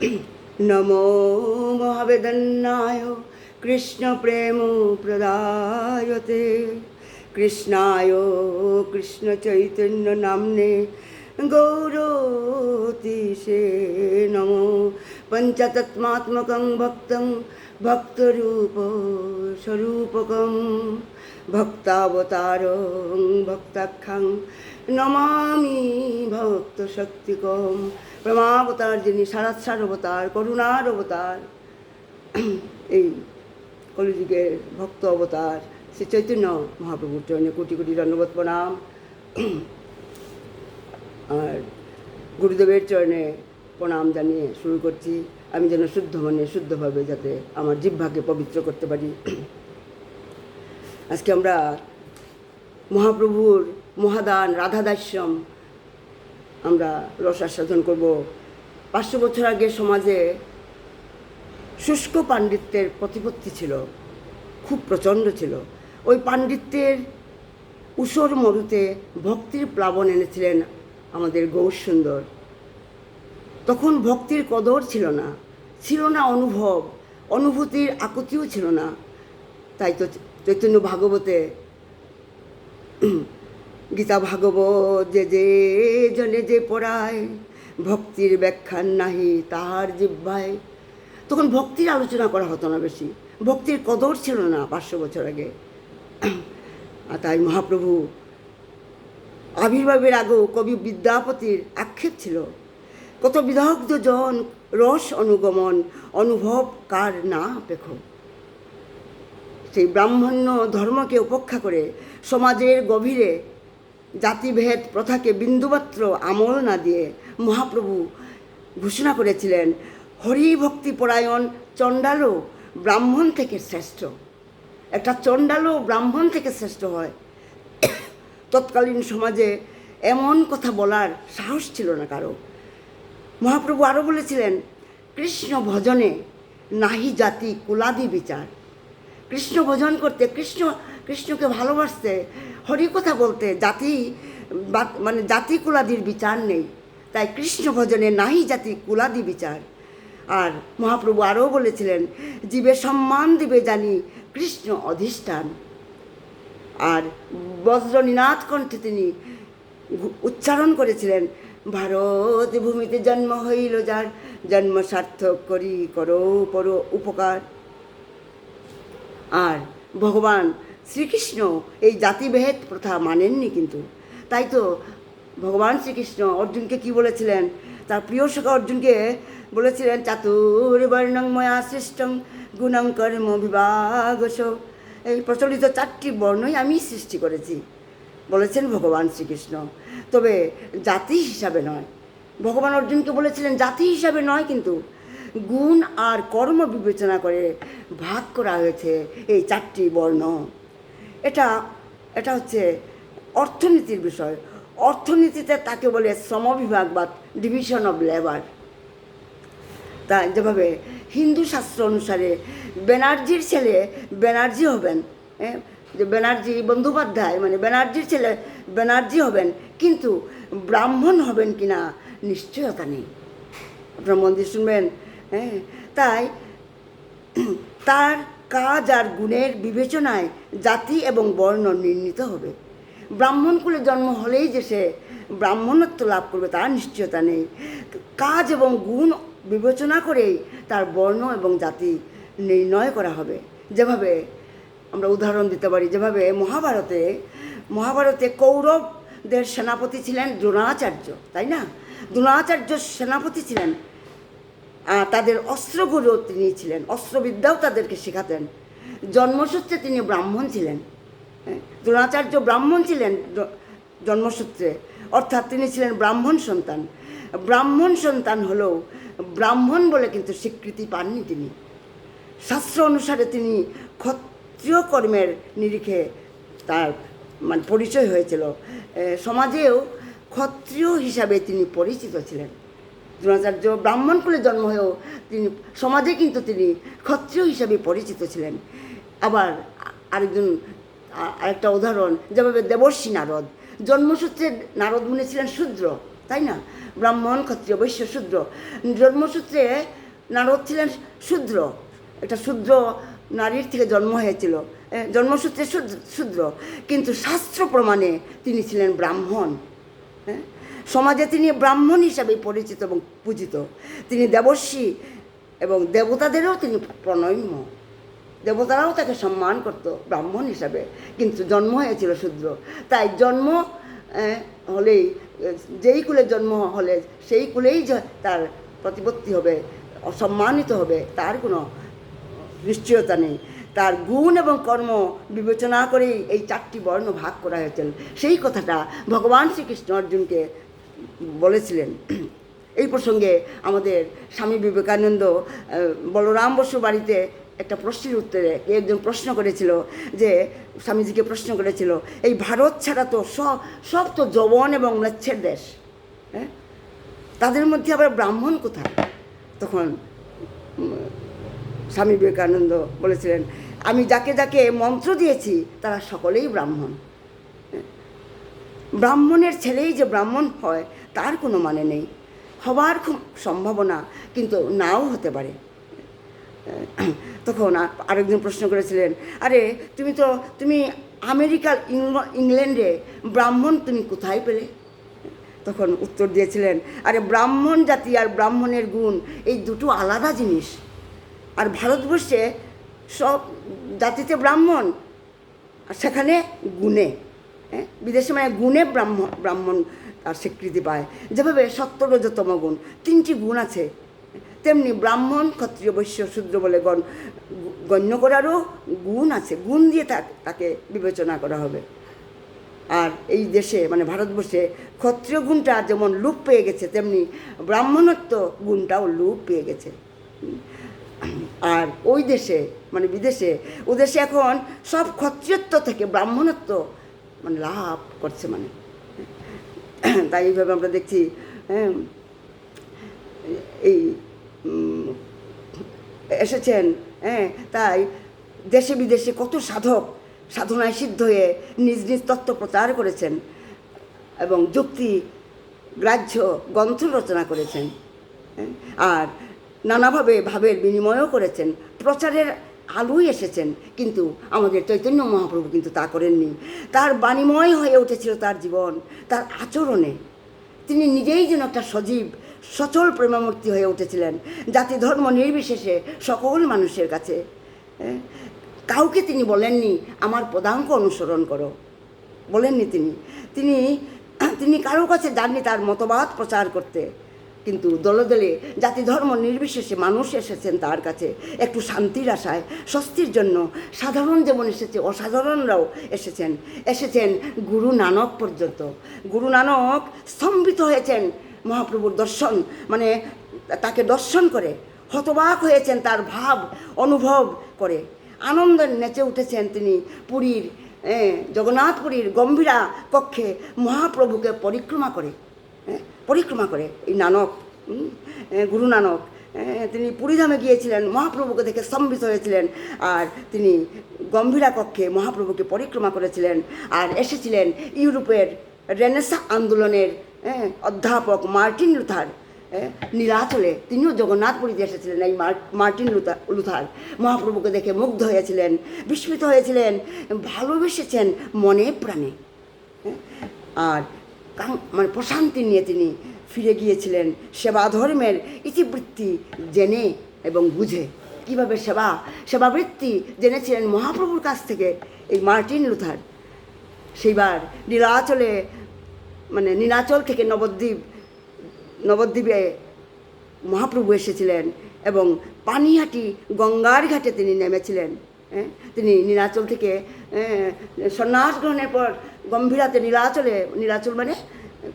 नमो महावेदन्नाय कृष्णप्रेमप्रदायते कृष्णाय कृष्णचैतन्यनाम्ने गौरतीशे नमो पञ्चतत्त्वात्मकं भक्तं भक्तरूपस्वरूपकं भक्तावतारं भक्ताख्यं नमामि भक्तशक्तिकं প্রেমাবতার যিনি সারাৎসার অবতার, করুণার অবতার, এই কলিযুগের ভক্ত অবতার শ্রী চৈতন্য মহাপ্রভুর চরণে কোটি কোটি ধন্যবাদ প্রণাম। আর গুরুদেবের চরণে প্রণাম জানিয়ে শুরু করছি। আমি যেন শুদ্ধ মনে শুদ্ধভাবে যাতে আমার জিহ্বাকে পবিত্র করতে পারি। আজকে আমরা মহাপ্রভুর মহাদান রাধাদাস্যম আমরা রসাস্বাদন করব। 500 বছর আগে সমাজে শুষ্ক পাণ্ডিত্যের প্রতিপত্তি ছিল, খুব প্রচণ্ড ছিল। ওই পাণ্ডিত্যের ঊষর মরুতে ভক্তির প্লাবন এনেছিলেন আমাদের গৌরসুন্দর। তখন ভক্তির কদর ছিল না, ছিল না অনুভূতির আকুতিও ছিল না। তাই তো চৈতন্য ভাগবতে গীতা ভাগবত যে জনে যে পড়ায় ভক্তির ব্যাখ্যান নাহি তাহার জিহ্বায়। তখন ভক্তির আলোচনা করা হতো না বেশি, ভক্তির কদর ছিল না 500 বছর আগে। আর তাই মহাপ্রভু আবির্ভাবের আগেও কবি বিদ্যাপতির আক্ষেপ ছিল, কত বিদগ্ধ জন রস অনুগমন অনুভব কার না পেখ। সেই ব্রাহ্মণ্য ধর্মকে উপেক্ষা করে সমাজের গভীরে জাতিভেদ প্রথাকে বিন্দুমাত্র আমল না দিয়ে মহাপ্রভু ঘোষণা করেছিলেন হরিভক্তিপরায়ণ চণ্ডালও ব্রাহ্মণ থেকে শ্রেষ্ঠ। একটা চণ্ডালও ব্রাহ্মণ থেকে শ্রেষ্ঠ হয়। তৎকালীন সমাজে এমন কথা বলার সাহস ছিল না কারো। মহাপ্রভু আরও বলেছিলেন কৃষ্ণ ভজনে নাহি জাতি কুলাদি বিচার। কৃষ্ণ ভজন করতে, কৃষ্ণকে ভালোবাসতে, হরি কথা বলতে জাতি মানে জাতি কুলাদির বিচার নেই। তাই কৃষ্ণ ভজনে নাহি জাতি কুলাদি বিচার। আর মহাপ্রভু আরও বলেছিলেন জীবে সম্মান দিবে জানি কৃষ্ণ অধিষ্ঠান। আর বজ্রনীনাথ কণ্ঠে তিনি উচ্চারণ করেছিলেন ভারত ভূমিতে জন্ম হইল যার জন্ম সার্থক করি করো পর উপকার। আর ভগবান শ্রীকৃষ্ণ এই জাতিভেদ প্রথা মানেননি কিন্তু। তাই তো ভগবান শ্রীকৃষ্ণ অর্জুনকে কি বলেছিলেন, তার প্রিয় সখা অর্জুনকে বলেছিলেন চাতুর্বর্ণং ময়া সৃষ্টং গুণং কর্ম বিভাগস। এই প্রচলিত 4টি বর্ণই আমি সৃষ্টি করেছি বলেছেন ভগবান শ্রীকৃষ্ণ, তবে জাতি হিসাবে নয়। ভগবান অর্জুনকে বলেছিলেন জাতি হিসাবে নয়, কিন্তু গুণ আর কর্ম বিবেচনা করে ভাগ করা হয়েছে এই 4টি বর্ণ। এটা হচ্ছে অর্থনীতির বিষয়। অর্থনীতিতে তাকে বলে শ্রমবিভাগ বা ডিভিশন অফ লেবার। তা যেভাবে হিন্দু শাস্ত্র অনুসারে ব্যানার্জির ছেলে ব্যানার্জি হবেন, যে ব্যানার্জি বন্দ্যোপাধ্যায় মানে ব্যানার্জির ছেলে ব্যানার্জি হবেন, কিন্তু ব্রাহ্মণ হবেন কি না নিশ্চয়তা নেই। আপনার মন দিয়ে শুনবেন। তাই তার কাজ আর গুণের বিবেচনায় জাতি এবং বর্ণ নির্ণীত হবে। ব্রাহ্মণ কুলে জন্ম হলেই যে সে ব্রাহ্মণত্ব লাভ করবে তার নিশ্চয়তা নেই। কাজ এবং গুণ বিবেচনা করেই তার বর্ণ এবং জাতি নির্ণয় করা হবে। যেভাবে আমরা উদাহরণ দিতে পারি, যেভাবে মহাভারতে কৌরবদের সেনাপতি ছিলেন দ্রোণাচার্য, তাই না? দ্রোণাচার্য সেনাপতি ছিলেন, তাদের অস্ত্রগুরু তিনি ছিলেন, অস্ত্রবিদ্যাও তাদেরকে শেখাতেন। জন্মসূত্রে তিনি ব্রাহ্মণ ছিলেন। দ্রোণাচার্য ব্রাহ্মণ ছিলেন জন্মসূত্রে, অর্থাৎ তিনি ছিলেন ব্রাহ্মণ সন্তান। ব্রাহ্মণ সন্তান হলেও ব্রাহ্মণ বলে কিন্তু স্বীকৃতি পাননি তিনি। শাস্ত্র অনুসারে তিনি ক্ষত্রিয় কর্মের নিরিখে তার মানে পরিচয় হয়েছিল। সমাজেও ক্ষত্রিয় হিসাবে তিনি পরিচিত ছিলেন। দ্রোণাচার্য ব্রাহ্মণ কুলে জন্ম হয়েও তিনি সমাজে কিন্তু তিনি ক্ষত্রিয় হিসাবে পরিচিত ছিলেন। আবার আরেকটা উদাহরণ, যেভাবে দেবর্ষি নারদ, জন্মসূত্রে নারদ মুনি ছিলেন শূদ্র, তাই না? ব্রাহ্মণ, ক্ষত্রিয়, বৈশ্য, শূদ্র। জন্মসূত্রে নারদ ছিলেন শূদ্র, একটা শূদ্র নারীর থেকে জন্ম হয়েছিল, জন্মসূত্রে শূদ্র, কিন্তু শাস্ত্র প্রমাণে তিনি ছিলেন ব্রাহ্মণ। হ্যাঁ, সমাজে তিনি ব্রাহ্মণ হিসাবে পরিচিত এবং পূজিত। তিনি দেবর্ষী এবং দেবতাদেরও তিনি প্রণম্য, দেবতারাও তাকে সম্মান করত ব্রাহ্মণ হিসাবে, কিন্তু জন্ম হয়েছিল শূদ্র। তাই জন্ম হলেই, যেই কুলে জন্ম হলে সেই কুলেই তার প্রতিপত্তি হবে, অসম্মানিত হবে, তার কোনো নিশ্চয়তা নেই। তার গুণ এবং কর্ম বিবেচনা করেই এই 4টি বর্ণ ভাগ করা হয়েছিল। সেই কথাটা ভগবান শ্রীকৃষ্ণ অর্জুনকে বলেছিলেন। এই প্রসঙ্গে আমাদের স্বামী বিবেকানন্দ বলরাম বসুর বাড়িতে একটা প্রশ্নের উত্তরে একজন প্রশ্ন করেছিল, যে স্বামীজিকে প্রশ্ন করেছিল, এই ভারত ছাড়া তো সব তো যবন এবং ম্লেচ্ছের দেশ, হ্যাঁ, তাদের মধ্যে আবার ব্রাহ্মণ কোথায়? তখন স্বামী বিবেকানন্দ বলেছিলেন, আমি যাকে যাকে মন্ত্র দিয়েছি তারা সকলেই ব্রাহ্মণ। ব্রাহ্মণের ছেলেই যে ব্রাহ্মণ হয় তার কোনো মানে নেই, হবার খুব সম্ভাবনা, কিন্তু নাও হতে পারে। তখন আরেকজন প্রশ্ন করেছিলেন, আরে তুমি আমেরিকার ইংল্যান্ডে ব্রাহ্মণ তুমি কোথায় পেলে? তখন উত্তর দিয়েছিলেন, আরে ব্রাহ্মণ জাতি আর ব্রাহ্মণের গুণ এই দুটো আলাদা জিনিস। আর ভারতবর্ষে সব জাতিতে ব্রাহ্মণ, আর সেখানে গুণে, হ্যাঁ, বিদেশে মানে গুণে ব্রাহ্মণ তার স্বীকৃতি পায়। যেভাবে সত্য রজতম গুণ 3টি গুণ আছে, তেমনি ব্রাহ্মণ, ক্ষত্রিয়, বৈশ্য, শূদ্র বলে গণ্য করারও গুণ আছে, গুণ দিয়ে তাকে বিবেচনা করা হবে। আর এই দেশে মানে ভারতবর্ষে ক্ষত্রিয় গুণটা যেমন লোপ পেয়ে গেছে, তেমনি ব্রাহ্মণত্ব গুণটাও লোপ পেয়ে গেছে। আর ওই দেশে মানে বিদেশে, ও দেশে এখন সব ক্ষত্রিয়ত্ব থেকে ব্রাহ্মণত্ব মানে লাভ করছে, মানে তাই এইভাবে আমরা দেখছি। এই এসেছেন, হ্যাঁ, তাই দেশে বিদেশে কত সাধক সাধনায় সিদ্ধ হয়ে নিজ নিজ তত্ত্ব প্রচার করেছেন এবং যুক্তি গ্রাহ্য গ্রন্থ রচনা করেছেন, আর নানাভাবে ভাবের বিনিময়ও করেছেন, প্রচারের আলোই এসেছেন। কিন্তু আমাদের চৈতন্য মহাপ্রভু কিন্তু তা করেননি। তার বাণীময় হয়ে উঠেছিল তার জীবন, তার আচরণে। তিনি নিজেই যেন একটা সজীব সচল প্রেমামূর্তি হয়ে উঠেছিলেন, জাতি ধর্ম নির্বিশেষে সকল মানুষের কাছে। কাউকে তিনি বলেননি আমার পদাঙ্ক অনুসরণ করো, বলেননি তিনি তিনি কারো কাছে যাননি তার মতবাদ প্রচার করতে, কিন্তু দলে দলে জাতি ধর্ম নির্বিশেষে মানুষ এসেছেন তার কাছে একটু শান্তির আশায়, স্বস্তির জন্য। সাধারণ যেমন এসেছে, অসাধারণরাও এসেছেন গুরু নানক পর্যন্ত। গুরু নানক স্তম্ভিত হয়েছেন মহাপ্রভুর দর্শন মানে তাকে দর্শন করে, হতবাক হয়েছেন তার ভাব অনুভব করে, আনন্দে নেচে উঠেছেন তিনি। পুরীর জগন্নাথপুরীর গম্ভীরা কক্ষে মহাপ্রভুকে পরিক্রমা করে এই নানক, গুরু নানক, তিনি পুরীধামে গিয়েছিলেন, মহাপ্রভুকে দেখে স্তম্ভিত হয়েছিলেন, আর তিনি গম্ভীরা কক্ষে মহাপ্রভুকে পরিক্রমা করেছিলেন। আর এসেছিলেন ইউরোপের রেনেসা আন্দোলনের অধ্যাপক মার্টিন লুথার, নীলাচলে তিনিও জগন্নাথপুরীতে এসেছিলেন। এই মার্টিন লুথার মহাপ্রভুকে দেখে মুগ্ধ হয়েছিলেন, বিস্মিত হয়েছিলেন, ভালোবেসেছেন মনে প্রাণে, আর মানে প্রশান্তি নিয়ে তিনি ফিরে গিয়েছিলেন সেবা ধর্মের ইতিবৃত্তি জেনে এবং বুঝে। কীভাবে সেবাবৃত্তি জেনেছিলেন মহাপ্রভুর কাছ থেকে এই মার্টিন লুথার। সেইবার নীলাচলে মানে নীলাচল থেকে নবদ্বীপে মহাপ্রভু এসেছিলেন এবং পানিহাটি গঙ্গার ঘাটে তিনি নেমেছিলেন। তিনি নীলাচল থেকে সন্ন্যাস গ্রহণের পর গম্ভীরাতে নীলাচল মানে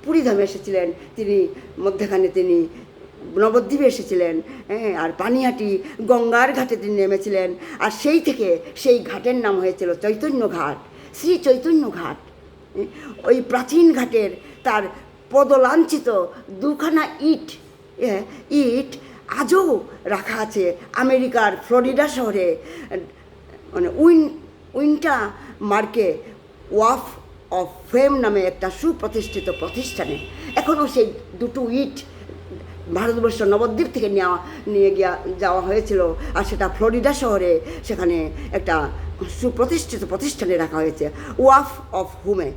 পুরীধামে এসেছিলেন তিনি, মধ্যখানে তিনি নবদ্বীপে এসেছিলেন, আর পানিহাটি গঙ্গার ঘাটে তিনি নেমেছিলেন। আর সেই থেকে সেই ঘাটের নাম হয়েছিল চৈতন্য ঘাট, শ্রী চৈতন্য ঘাট। ওই প্রাচীন ঘাটের তার পদলাঞ্ছিত 2খানা ইট আজও রাখা আছে আমেরিকার ফ্লোরিডা শহরে, মানে উইন্টা মার্কে অফ ফেম নামে একটা সুপ্রতিষ্ঠিত প্রতিষ্ঠানে। এখনও সেই দুটো ইট ভারতবর্ষ নবদ্বীপ থেকে নিয়ে যাওয়া হয়েছিল, আর সেটা ফ্লোরিডা শহরে সেখানে একটা সুপ্রতিষ্ঠিত প্রতিষ্ঠানে রাখা হয়েছে, ওয়াফ অফ হোমে।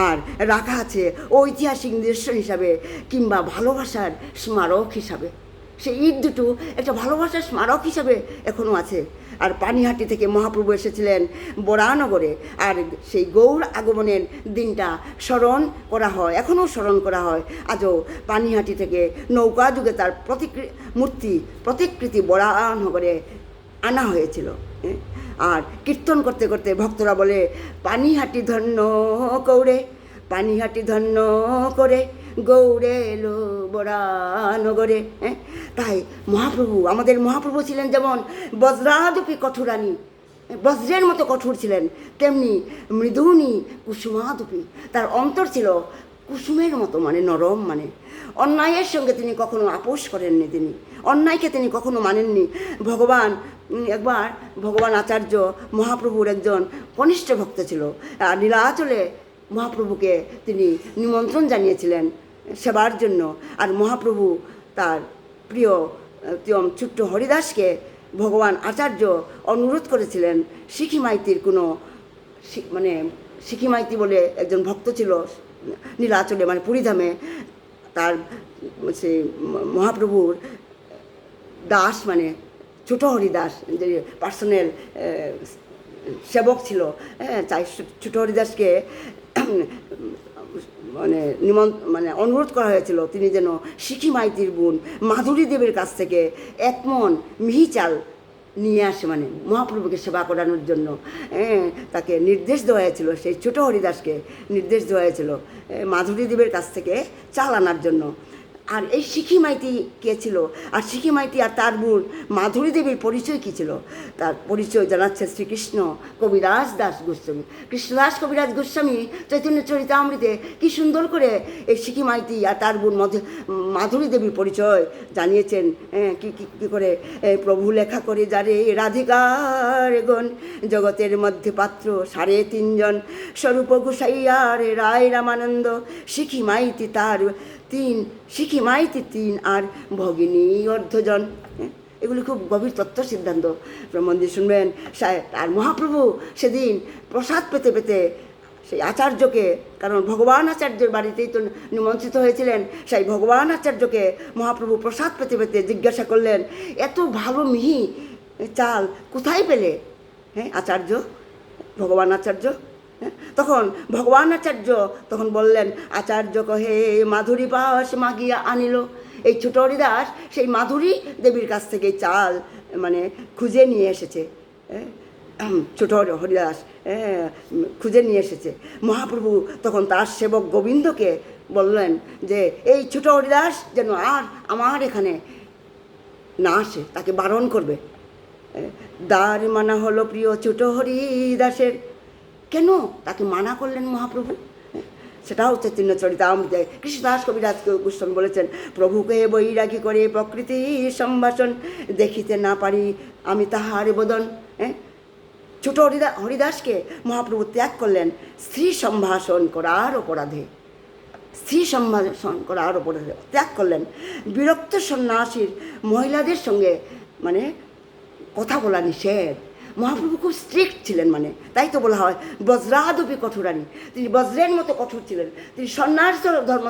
আর রাখা আছে ঐতিহাসিক নিদর্শন হিসাবে কিংবা ভালোবাসার স্মারক হিসাবে। সেই ইট দুটো একটা ভালোবাসার স্মারক হিসাবে এখনও আছে। আর পানিহাটি থেকে মহাপ্রভু এসেছিলেন বরানগরে, আর সেই গৌর আগমনের দিনটা স্মরণ করা হয়, এখনও স্মরণ করা হয়। আজও পানিহাটি থেকে নৌকা যুগে তার প্রতিকৃতি বরানগরে আনা হয়েছিল। আর কীর্তন করতে করতে ভক্তরা বলে, পানিহাটি ধন্য কৌরে, পানিহাটি ধন্য করে গৌরে এলো বরানগরে। তাই মহাপ্রভু, আমাদের মহাপ্রভু ছিলেন যেমন বজ্রাদপি কঠোরানি, বজ্রের মতো কঠোর ছিলেন, তেমনি মৃদুনি কুসুমাদপি, তার অন্তর ছিল কুসুমের মতো, মানে নরম, মানে অন্যায়ের সঙ্গে তিনি কখনো আপোষ করেননি, তিনি অন্যায়কে তিনি কখনো মানেননি। একবার ভগবান আচার্য মহাপ্রভুর একজন কনিষ্ঠ ভক্ত ছিল, আর নীলাচলে মহাপ্রভুকে তিনি নিমন্ত্রণ জানিয়েছিলেন সেবার জন্য। আর মহাপ্রভু তার প্রিয় ছোট্ট হরিদাসকে ভগবান আচার্য অনুরোধ করেছিলেন, শিখি মাইতির কোনো মানে শিখি মাইতি বলে একজন ভক্ত ছিল নীলাচলে, মানে পুরীধামে, তার সে মহাপ্রভুর দাস, মানে ছোট হরিদাস, যে পার্সোনাল সেবক ছিল। তাই ছোট হরিদাসকে মানে অনুরোধ করা হয়েছিল তিনি যেন শিখি মাইতির বোন মাধুরী দেবীর কাছ থেকে 1 মণ মিহি চাল নিয়ে আসে, মানে মহাপ্রভুকে সেবা করানোর জন্য। তাকে নির্দেশ দেওয়া হয়েছিল, সেই ছোট হরিদাসকে নির্দেশ দেওয়া হয়েছিল মাধুরী দেবীর কাছ থেকে চাল আনার জন্য। আর এই শিখি মাইতি কে ছিল, আর শিখি মাইতি আর তার বোন মাধুরী দেবীর পরিচয় কী ছিল, তার পরিচয় জানাচ্ছে শ্রীকৃষ্ণ কবিরাজ দাস গোস্বামী। কৃষ্ণদাস কবিরাজ গোস্বামী চৈতন্য চরিতামৃতে কি সুন্দর করে এই শিখি মাইতি আর তার বোন মাধুরী দেবীর পরিচয় জানিয়েছেন। কি করে, প্রভু লেখা করে যারে রাধিকার গণ, জগতের মধ্যে পাত্র 3.5 জন, স্বরূপ গোসাইয়ার রায় রামানন্দ, শিখি মাইতি তার 3, শিখি মাইতি 3, আর ভগিনী অর্ধজন। এগুলি খুব গভীর তত্ত্ব সিদ্ধান্ত, মন্দির শুনবেন। আর মহাপ্রভু সেদিন প্রসাদ পেতে পেতে সেই আচার্যকে, কারণ ভগবান আচার্যের বাড়িতেই তো নিমন্ত্রিত হয়েছিলেন, সেই ভগবান আচার্যকে মহাপ্রভু প্রসাদ পেতে পেতে জিজ্ঞাসা করলেন, এত ভালো মিহি চাল কোথায় পেলে আচার্য, ভগবান আচার্য? তখন ভগবান আচার্য তখন বললেন, আচার্য কহে মাধুরী পাশ মাগিয়া আনিল। এই ছোট হরিদাস সেই মাধুরী দেবীর কাছ থেকে চাল মানে খুঁজে নিয়ে এসেছে। ছোট হরিদাস খুঁজে নিয়ে এসেছে। মহাপ্রভু তখন তার সেবক গোবিন্দকে বললেন যে এই ছোট হরিদাস যেন আর আমার এখানে না আসে, তাকে বারণ করবে। দ্বার মানা হলো প্রিয় ছোট হরিদাসের। কেন তাকে মানা করলেন মহাপ্রভু? সেটাও চৈতন্য চরিতামৃতে কৃষ্ণদাস কবিরাজ গোস্বামী বলেছেন, প্রভুকে বৈরাগী করে প্রকৃতি সম্ভাষণ দেখিতে না পারি আমি তাহার বদন। ছোট হরিদাসকে মহাপ্রভু ত্যাগ করলেন স্ত্রী সম্ভাষণ করার অপরাধে, স্ত্রী সম্ভাষণ করার অপরাধে ত্যাগ করলেন। বিরক্ত সন্ন্যাসীর মহিলাদের সঙ্গে মানে কথা বলা নিষেধ। মহাপ্রভু খুব স্ট্রিক্ট ছিলেন, মানে তাই তো বলা হয় বজ্রাদপি কঠোরানি, তিনি বজ্রের মতো কঠোর ছিলেন। তিনি সন্ন্যাস ধর্ম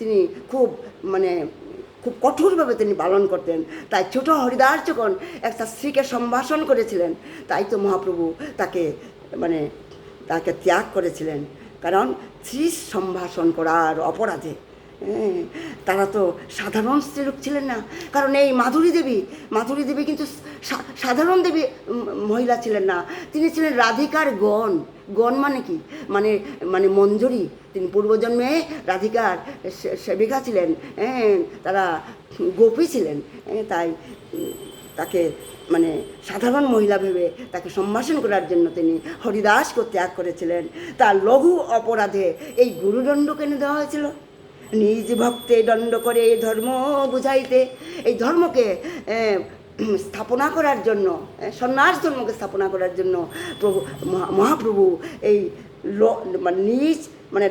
তিনি খুব খুব কঠোরভাবে তিনি পালন করতেন। তাই ছোট হরিদাস যখন একটা স্ত্রীকে সম্ভাষণ করেছিলেন, তাই তো মহাপ্রভু তাকে ত্যাগ করেছিলেন, কারণ স্ত্রী সম্ভাষণ করার অপরাধে। তারা তো সাধারণ স্ত্রীলোক ছিলেন না, কারণ এই মাধুরী দেবী কিন্তু সাধারণ দেবী মহিলা ছিলেন না, তিনি ছিলেন রাধিকার গণ। গণ মানে কি, মানে মঞ্জুরি। তিনি পূর্বজন্মে রাধিকার সেবিকা ছিলেন, তারা গোপী ছিলেন। তাই তাকে সাধারণ মহিলা ভেবে তাকে সম্ভাষণ করার জন্য তিনি হরিদাসকে ত্যাগ করেছিলেন। তার লঘু অপরাধে এই গুরুদণ্ড কেন দেওয়া হয়েছিল? নিজ ভক্তে দণ্ড করে ধর্ম বুঝাইতে, এই ধর্মকে স্থাপনা করার জন্য, সন্ন্যাস ধর্মকে স্থাপনা করার জন্য মহাপ্রভু এই মানে নিজ মানে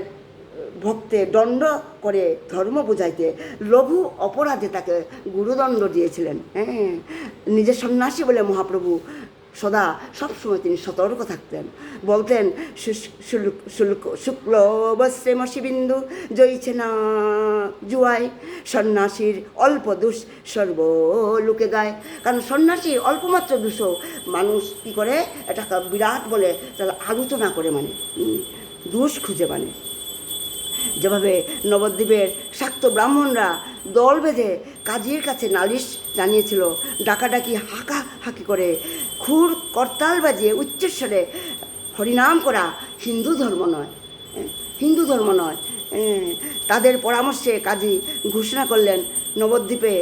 ভক্তে দণ্ড করে ধর্ম বুঝাইতে লঘু অপরাধে তাকে গুরুদণ্ড দিয়েছিলেন। হ্যাঁ, নিজের সন্ন্যাসী বলে মহাপ্রভু সদা সবসময় তিনি সতর্ক থাকতেন। বলতেন শুক্ল বস্ত্রেমসি বিন্দু জয়ছে না জুয়াই, সন্ন্যাসীর অল্প দোষ সর্বলোকে গায়। কারণ সন্ন্যাসীর অল্পমাত্র দোষও মানুষ কী করে এটাকে বিরাট বলে তারা আলোচনা করে, মানে দোষ খুঁজে, মানে যেভাবে নবদ্বীপের শাক্ত ব্রাহ্মণরা দল বেঁধে কাজীর কাছে নালিশ জানিয়েছিল, ডাকাডাকি হাঁকি করে খুর করতাল বাজিয়ে উচ্চস্বরে হরিনাম করা হিন্দু ধর্ম নয়, হিন্দু ধর্ম নয়। তাদের পরামর্শে কাজী ঘোষণা করলেন নবদ্বীপে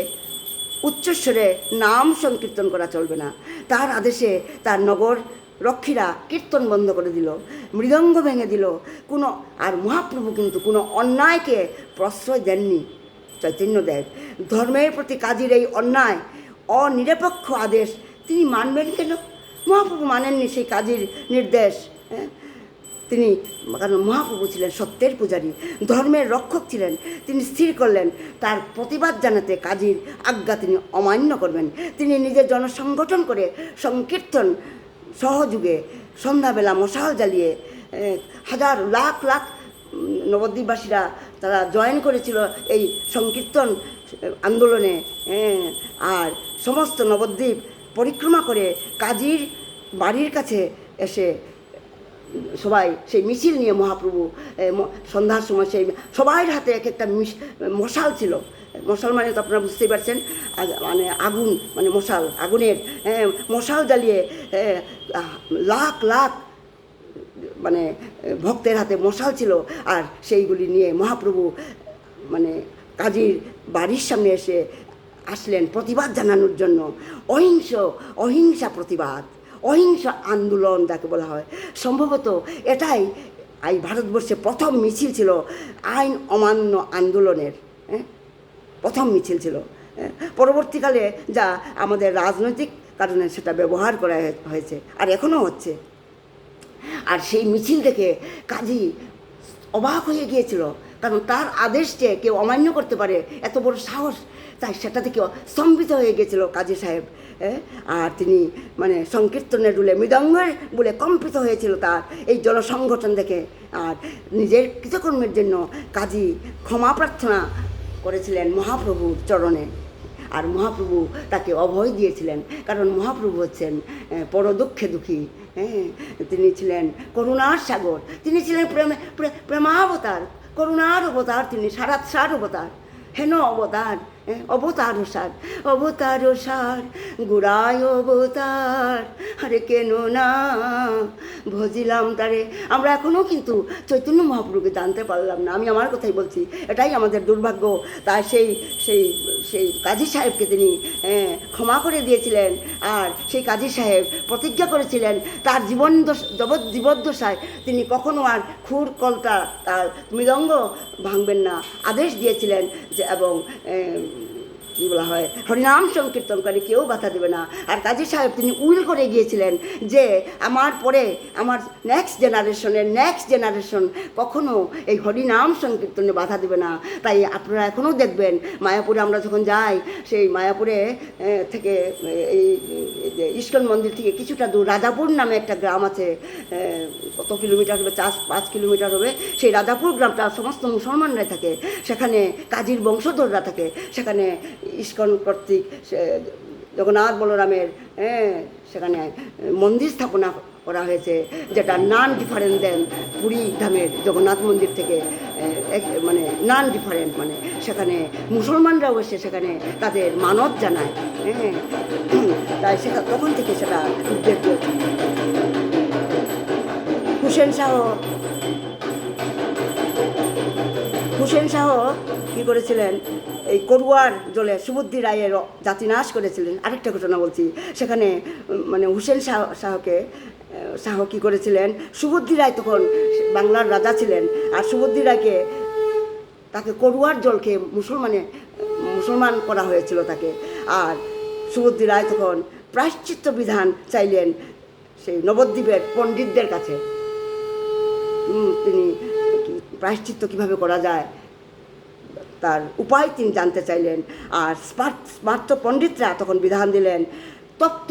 উচ্চস্বরে নাম সংকীর্তন করা চলবে না। তার আদেশে তার নগর রক্ষীরা কীর্তন বন্ধ করে দিল, মৃদঙ্গ ভেঙে দিল। আর মহাপ্রভু কিন্তু কোনো অন্যায়কে প্রশ্রয় দেননি। চৈতন্যদেব ধর্মের প্রতি কাজীর এই অন্যায় অনিরপেক্ষ আদেশ তিনি মানবেন কেন? মহাপ্রভু মানেননি সেই কাজীর নির্দেশ। তিনি, কারণ মহাপ্রভু ছিলেন সত্যের পূজারী, ধর্মের রক্ষক ছিলেন। তিনি স্থির করলেন তার প্রতিবাদ জানাতে কাজীর আজ্ঞা তিনি অমান্য করবেন। তিনি নিজের জনসংগঠন করে সংকীর্তন সহযোগে সন্ধ্যাবেলা মশাল জ্বালিয়ে হাজার লাখ লাখ নবদ্বীপবাসীরা তারা জয়েন করেছিল এই সংকীর্তন আন্দোলনে। আর সমস্ত নবদ্বীপ পরিক্রমা করে কাজীর বাড়ির কাছে এসে সবাই সেই মিছিল নিয়ে মহাপ্রভু সন্ধ্যার সময় সেই সবাই হাতে এক একটা মশাল ছিল। মশাল মানে তো আপনারা বুঝতেই পারছেন, মানে আগুন, মানে মশাল, আগুনের মশাল জ্বালিয়ে লাখ লাখ মানে ভক্তের হাতে মশাল ছিল। আর সেইগুলি নিয়ে মহাপ্রভু মানে কাজীর বাড়ির সামনে এসে আসলেন প্রতিবাদ জানানোর জন্য। অহিংসা প্রতিবাদ, অহিংস আন্দোলন যাকে বলা হয়। সম্ভবত এটাই এই ভারতবর্ষে প্রথম মিছিল ছিল আইন অমান্য আন্দোলনের, প্রথম মিছিল ছিল। পরবর্তীকালে যা আমাদের রাজনৈতিক কারণে সেটা ব্যবহার করা হয়েছে, আর এখনও হচ্ছে। আর সেই মিছিল দেখে কাজী অবাক হয়ে গিয়েছিল, কারণ তার আদেশ যে কেউ অমান্য করতে পারে এত বড় সাহস, তাই সেটা থেকে স্তম্ভিত হয়ে গিয়েছিল কাজী সাহেব। আর তিনি মানে সংকীর্তনের রুলে মৃদঙ্গের বলে কম্পিত হয়েছিল তার এই জনসংগঠন দেখে। আর নিজের কৃতকর্মের জন্য কাজী ক্ষমা প্রার্থনা করেছিলেন মহাপ্রভুর চরণে। আর মহাপ্রভু তাকে অভয় দিয়েছিলেন, কারণ মহাপ্রভু হচ্ছেন পরদুঃখে দুঃখী। তিনি ছিলেন করুণার সাগর, তিনি ছিলেন প্রেমাবতার, করুণার অবতার, তিনি সারাৎসার অবতার, হেন অবতার, অবতারসার, অবতারসার গুড়ায় অবতার, আরে কেন না ভজিলাম তারে। আমরা এখনও কিন্তু চৈতন্য মহাপ্রভুকে জানতে পারলাম না। আমি আমার কথাই বলছি, এটাই আমাদের দুর্ভাগ্য। তাই সেই সেই সেই কাজী সাহেবকে তিনি ক্ষমা করে দিয়েছিলেন। আর সেই কাজী সাহেব প্রতিজ্ঞা করেছিলেন তার জীবদ্দশায় তিনি কখনো আর খুর কলতা তার মৃদঙ্গ ভাঙবেন না, আদেশ দিয়েছিলেন যে, এবং কী বলা হয়, হরিনাম সংকীর্তন করে কেউ বাধা দেবে না। আর কাজী সাহেব তিনি উইল করে গিয়েছিলেন যে আমার পরে আমার নেক্সট জেনারেশন কখনো এই হরিনাম সংকীর্তনে বাধা দেবে না। তাই আপনারা এখনও দেখবেন মায়াপুরে আমরা যখন যাই, সেই মায়াপুরে থেকে এই ইস্কন মন্দির থেকে কিছুটা দূর রাজাপুর নামে একটা গ্রাম আছে, কত কিলোমিটার হবে, 5 কিলোমিটার হবে। সেই রাজাপুর গ্রামটা সমস্ত মুসলমানরাই থাকে, সেখানে কাজীর বংশধররা থাকে। সেখানে ইস্কন কর্তৃক জগন্নাথ বলরামের সেখানে মন্দির স্থাপনা করা হয়েছে, যেটা নান ডিফারেন্ট দেন পুরী ধামের জগন্নাথ মন্দির থেকে, মানে নান ডিফারেন্ট, মানে সেখানে মুসলমানরাও এসে সেখানে তাদের মানত জানায়। তাই সেটা তখন থেকে সেটা উদ্বেগ হয়েছে। হুসেন শাহ কী করেছিলেন, এই করুয়ার জলে সুবুদ্ধি রায়ের জাতিনাশ করেছিলেন। আরেকটা ঘটনা বলছি, সেখানে মানে হুসেন শাহ কী করেছিলেন, সুবুদ্ধি রায় তখন বাংলার রাজা ছিলেন। আর সুবুদ্ধি রায়কে তাকে করুয়ার জলকে মুসলমান করা হয়েছিল তাকে। আর সুবুদ্ধি রায় তখন প্রায়শ্চিত্ত বিধান চাইলেন সেই নবদ্বীপের পণ্ডিতদের কাছে। তিনি প্রায়শ্চিত্ত কীভাবে করা যায় তার উপায় তিনি জানতে চাইলেন। আর স্মার্ত পণ্ডিতরা তখন বিধান দিলেন তপ্ত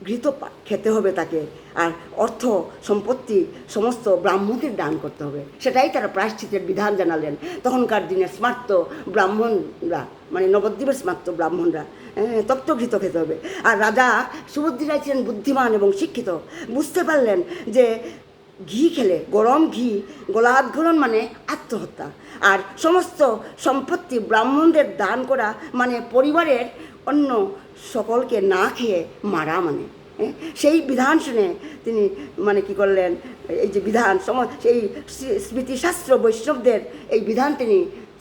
ঘৃত খেতে হবে তাকে, আর অর্থ সম্পত্তি সমস্ত ব্রাহ্মণদের দান করতে হবে। সেটাই তারা প্রায়শ্চিত্তের বিধান জানালেন। তখনকার দিনে স্মার্ত ব্রাহ্মণরা, মানে নবদ্বীপের স্মার্ত ব্রাহ্মণরা তপ্ত ঘৃত খেতে হবে। আর রাজা সুবুদ্ধি রায় ছিলেন বুদ্ধিমান এবং শিক্ষিত, বুঝতে পারলেন যে ঘি খেলে, গরম ঘি গলাধকরণ মানে আত্মহত্যা, আর সমস্ত সম্পত্তি ব্রাহ্মণদের দান করা মানে পরিবারের অন্য সকলকে না খেয়ে মারা, মানে সেই বিধান শুনে তিনি মানে কি করলেন, এই যে বিধান সেই স্মৃতিশাস্ত্র বৈষ্ণবদের এই বিধান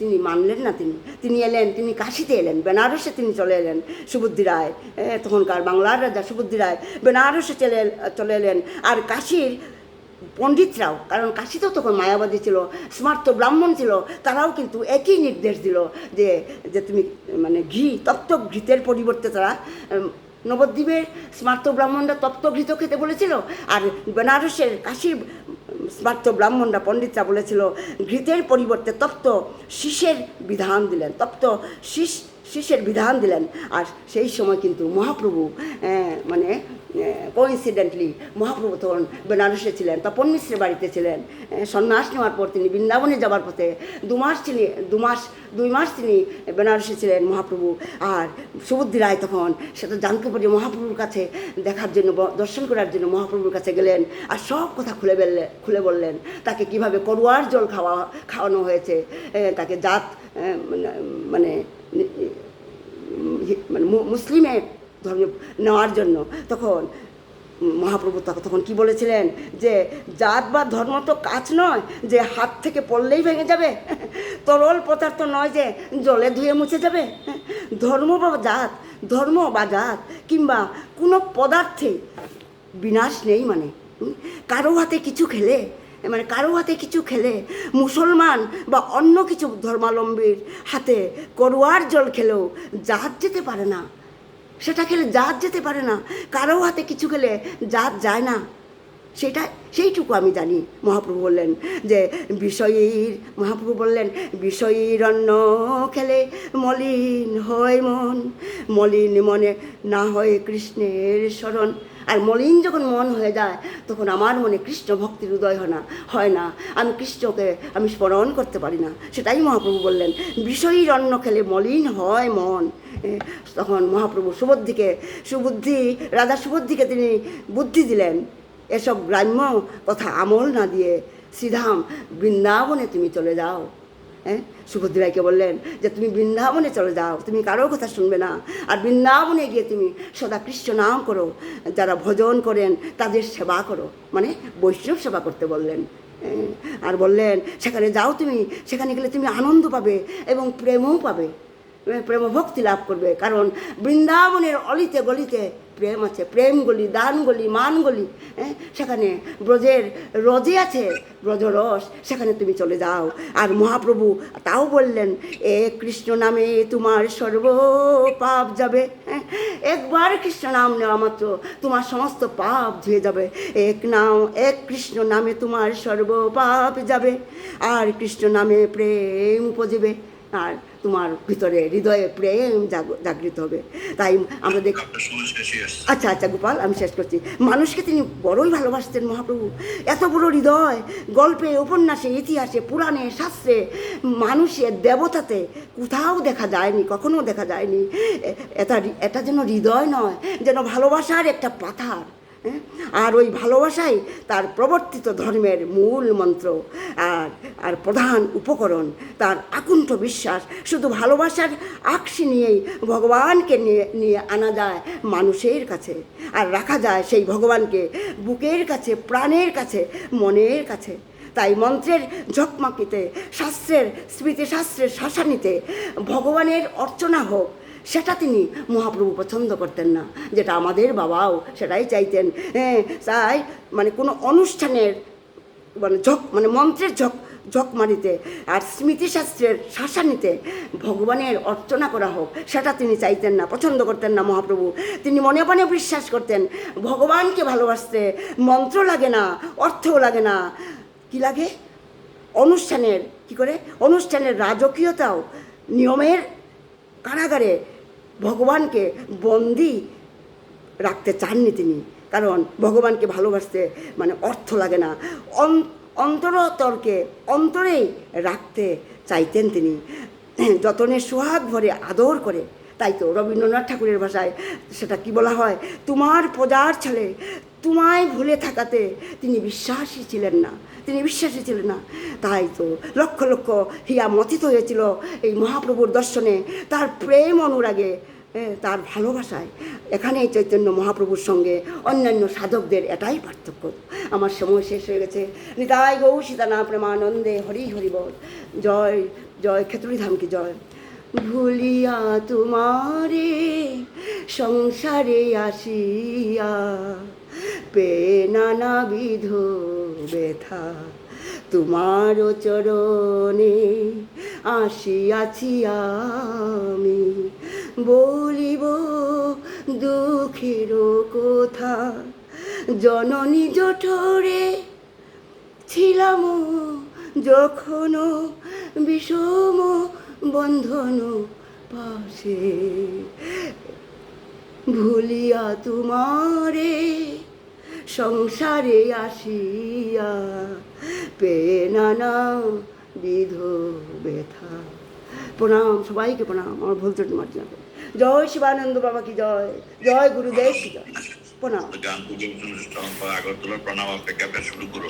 তিনি মানলেন না। তিনি এলেন, তিনি কাশিতে এলেন, বেনারসে তিনি চলে এলেন। সুবুদ্ধি রায়, তখনকার বাংলার রাজা সুবুদ্ধি রায় বেনারসে চলে এলেন। আর কাশীর পণ্ডিতরাও, কারণ কাশিতেও তখন মায়াবাদী ছিল, স্মার্ত ব্রাহ্মণ ছিল, তারাও কিন্তু একই নির্দেশ দিল যে তুমি মানে তপ্ত ঘৃতের পরিবর্তে তারা নবদ্বীপের স্মার্ত ব্রাহ্মণরা তপ্ত ঘৃত খেতে বলেছিল, আর বেনারসের কাশীর স্মার্ত ব্রাহ্মণরা পণ্ডিতরা বলেছিল ঘৃতের পরিবর্তে তপ্ত শীষের বিধান দিলেন, তপ্ত শীষের বিধান দিলেন। আর সেই সময় কিন্তু মহাপ্রভু মানে কোইন্সিডেন্টলি মহাপ্রভু তখন বেনারসে ছিলেন, তপন মিশ্রের বাড়িতে ছিলেন। সন্ন্যাস নেওয়ার পর তিনি বৃন্দাবনে যাবার পথে 2 মাস তিনি বেনারসে ছিলেন মহাপ্রভু। আর সুবুদ্ধি রায় তখন সেটা জানতে পারে মহাপ্রভুর কাছে দেখার জন্য, দর্শন করার জন্য মহাপ্রভুর কাছে গেলেন। আর সব কথা খুলে বললেন তাকে কিভাবে করুয়ার জল খাওয়ানো হয়েছে, তাকে জাত মানে মুসলিমের ধর্ম নেওয়ার জন্য। তখন মহাপ্রভু তখন কি বলেছিলেন যে জাত বা ধর্ম তো কাজ নয় যে হাত থেকে পড়লেই ভেঙে যাবে, তরল পদার্থ নয় যে জলে ধুয়ে মুছে যাবে। ধর্ম বা জাত কিংবা কোনো পদার্থে বিনাশ নেই, মানে কারো হাতে কিছু খেলে মুসলমান বা অন্য কিছু ধর্মাবলম্বীর হাতে করুয়ার জল খেলেও জাত যেতে পারে না, সেটা খেলে জাত যেতে পারে না। কারো হাতে কিছু খেলে জাত যায় না, সেইটুকু আমি জানি। মহাপ্রভু বললেন বিষয়ীর অন্ন খেলে মলিন হয় মন, মলিন মনে না হয় কৃষ্ণের স্মরণ। আর মলিন যখন মন হয়ে যায় তখন আমার মনে কৃষ্ণ ভক্তির উদয় হয় না, আমি কৃষ্ণকে আমি স্মরণ করতে পারি না। সেটাই মহাপ্রভু বললেন, বিষয়ীর অন্ন খেলে মলিন হয় মন। তখন মহাপ্রভু রাজা সুবুদ্ধিকে তিনি বুদ্ধি দিলেন, এসব গ্রাম্য কথা আমল না দিয়ে সিধাম বৃন্দাবনে তুমি চলে যাও। সুবুদ্ধি রায়কে বললেন যে তুমি বৃন্দাবনে চলে যাও, তুমি কারো কথা শুনবে না, আর বৃন্দাবনে গিয়ে তুমি সদা কৃষ্ণ নাম করো, যারা ভজন করেন তাদের সেবা করো, মানে বৈষ্ণব সেবা করতে বললেন। আর বললেন সেখানে যাও তুমি, সেখানে গেলে তুমি আনন্দ পাবে এবং প্রেমও পাবে, প্রেমভক্তি লাভ করবে। কারণ বৃন্দাবনের অলিতে গলিতে প্রেম আছে, প্রেম গলি, দান গলি, মান গলি, সেখানে ব্রজের রজে আছে ব্রজরস, সেখানে তুমি চলে যাও। আর মহাপ্রভু তাও বললেন কৃষ্ণ নামে তোমার সর্ব পাপ যাবে। একবার কৃষ্ণ নাম নেওয়া মাত্র তোমার সমস্ত পাপ ধুয়ে যাবে। এক কৃষ্ণ নামে তোমার সর্ব পাপ যাবে, আর কৃষ্ণ নামে প্রেম উপজিবে, আর তোমার ভিতরে হৃদয়ে প্রেম জাগৃত হবে। তাই আমরা আচ্ছা গোপাল, আমি শেষ করছি। মানুষকে তিনি বড়ই ভালোবাসতেন মহাপ্রভু, এত বড় হৃদয়, গল্পে, উপন্যাসে, ইতিহাসে, পুরাণে, শাস্ত্রে, মানুষের দেবতাতে কোথাও দেখা যায়নি, কখনো দেখা যায়নি। এটা যেন হৃদয় নয়, যেন ভালোবাসার একটা পাথার। আর ওই ভালোবাসাই তার প্রবর্তিত ধর্মের মূল মন্ত্র আর প্রধান উপকরণ। তার আকুণ্ঠ বিশ্বাস, শুধু ভালোবাসার আঁকশি নিয়েই ভগবানকে নিয়ে আনা যায় মানুষের কাছে, আর রাখা যায় সেই ভগবানকে বুকের কাছে, প্রাণের কাছে, মনের কাছে। তাই মন্ত্রের ঝকমাকিতে, স্মৃতিশাস্ত্রের শাসানিতে ভগবানের অর্চনা হোক, সেটা তিনি মহাপ্রভু পছন্দ করতেন না, যেটা আমাদের বাবাও সেটাই চাইতেন। তাই মানে কোনো অনুষ্ঠানের মন্ত্রের ঝকমারিতে আর স্মৃতিশাস্ত্রের শাসানিতে ভগবানের অর্চনা করা হোক, সেটা তিনি চাইতেন না, পছন্দ করতেন না মহাপ্রভু। তিনি মনে মনে বিশ্বাস করতেন ভগবানকে ভালোবাসতে মন্ত্র লাগে না, অর্থও লাগে না, কি লাগে, অনুষ্ঠানের কি করে, অনুষ্ঠানের রাজকীয়তাও নিয়মের কারাগারে ভগবানকে বন্দি রাখতে চাননি তিনি। কারণ ভগবানকে ভালোবাসতে মানে অর্থ লাগে না, অন্তরতরকে অন্তরেই রাখতে চাইতেন তিনি, যতনে সোহাগ ভরে আদর করে। তাই তো রবীন্দ্রনাথ ঠাকুরের ভাষায় সেটা কি বলা হয়, তোমার প্রজার ছেলে তোমায় ভুলে থাকাতে তিনি বিশ্বাসী ছিলেন না, তিনি বিশ্বাসী ছিলেন না। তাই তো লক্ষ লক্ষ হিয়া মথিত হয়েছিল এই মহাপ্রভুর দর্শনে, তার প্রেম অনুরাগে, তার ভালোবাসায়। এখানেই চৈতন্য মহাপ্রভুর সঙ্গে অন্যান্য সাধকদের এটাই পার্থক্য। আমার সময় শেষ হয়ে গেছে। নিতাই গৌ সীতানা প্রেমানন্দে হরি হরি বল। জয় জয় খেতুড়ি ধাম কি জয়। ভুলিয়া তোমারে সংসারে আসিয়া পে নানাবিধ ব্যথা, তোমার চরণে আসিয়াছি আমি, বলিব দুঃখের কথা। জননী জঠরে ছিলাম যখন বিষম বন্ধন পাশে, ভুলিয়া তোমারে সংসারে আসিয়া পে নানা বিধ ব্যথা। প্রণাম, সবাইকে প্রণাম, আমার ভুল ত্রুটি মার্জনা করে। জয় শিবানন্দ বাবা কি জয়, জয় গুরুদেব কি জয়। প্রণাম। গান পূজন অনুষ্ঠান আগরতলা প্রণাম অপেক্ষা শুরু করো।